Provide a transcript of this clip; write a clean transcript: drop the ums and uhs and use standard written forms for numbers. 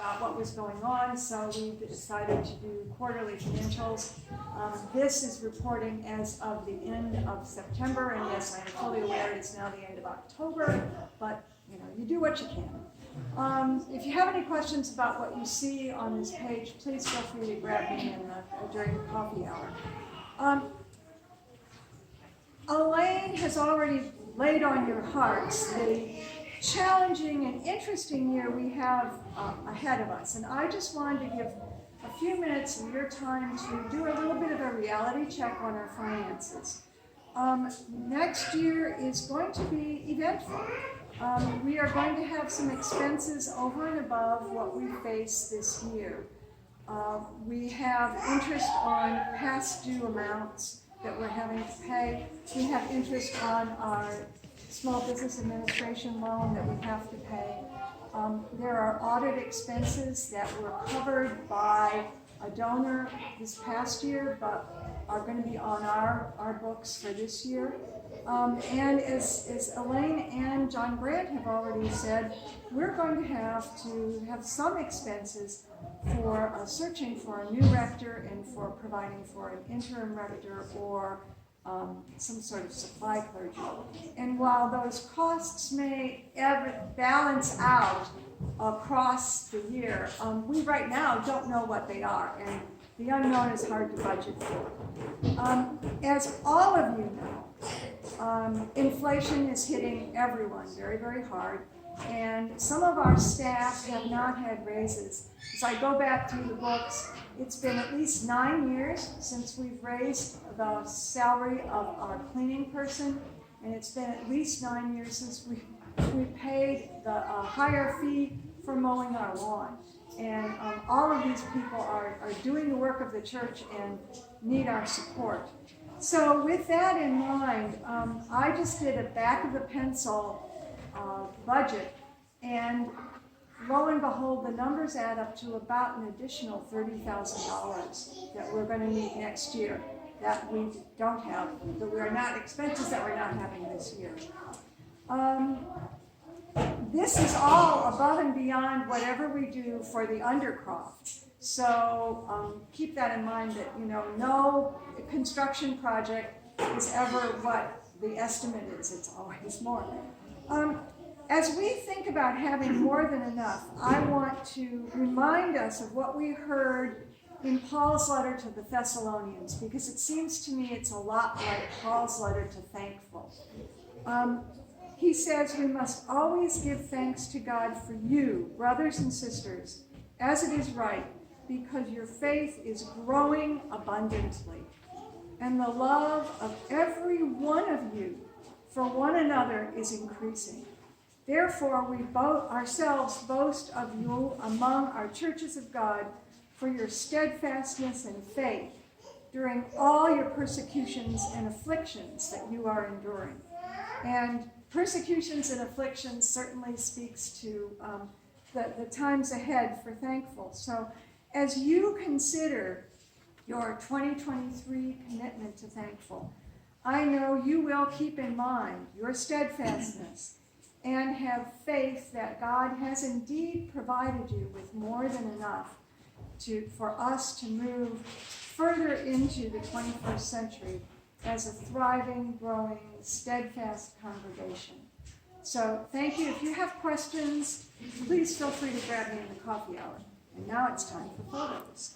about what was going on, so we decided to do quarterly financials. This is reporting as of the end of September, and yes, I am fully aware it's now the end of October, but you do what you can. If you have any questions about what you see on this page, please feel free to grab me during the coffee hour. Elaine has already laid on your hearts the challenging and interesting year we have ahead of us. And I just wanted to give a few minutes of your time to do a little bit of a reality check on our finances. Next year is going to be eventful. We are going to have some expenses over and above what we face this year. We have interest on past due amounts that we're having to pay. We have interest on our Small Business Administration loan that we have to pay. There are audit expenses that were covered by a donor this past year, but are going to be on our books for this year. And as Elaine and John Grant have already said, we're going to have some expenses for searching for a new rector and for providing for an interim rector or some sort of supply clergy. And while those costs may balance out across the year, we right now don't know what they are, and the unknown is hard to budget for. As all of you know, inflation is hitting everyone very, very hard, and some of our staff have not had raises. As I go back through the books, it's been at least 9 years since we've raised the salary of our cleaning person, and it's been at least 9 years since we paid the higher fee for mowing our lawn. And all of these people are doing the work of the church and need our support. So with that in mind, I just did a back of the pencil budget, and lo and behold, the numbers add up to about an additional $30,000 that we're going to need next year that we don't have, that we are not, expenses that we're not having this year. This is all above and beyond whatever we do for the undercroft. So keep that in mind that, no construction project is ever what the estimate is. It's always more. As we think about having more than enough, I want to remind us of what we heard in Paul's letter to the Thessalonians, because it seems to me it's a lot like Paul's letter to Thankful. He says we must always give thanks to God for you, brothers and sisters, as it is right, because your faith is growing abundantly, and the love of every one of you for one another is increasing. Therefore, we ourselves boast of you among our churches of God for your steadfastness and faith during all your persecutions and afflictions that you are enduring. And persecutions and afflictions certainly speaks to the times ahead for Thankful. So as you consider your 2023 commitment to Thankful, I know you will keep in mind your steadfastness and have faith that God has indeed provided you with more than enough for us to move further into the 21st century as a thriving, growing, steadfast congregation. So thank you. If you have questions, please feel free to grab me in the coffee hour. And now it's time for photos.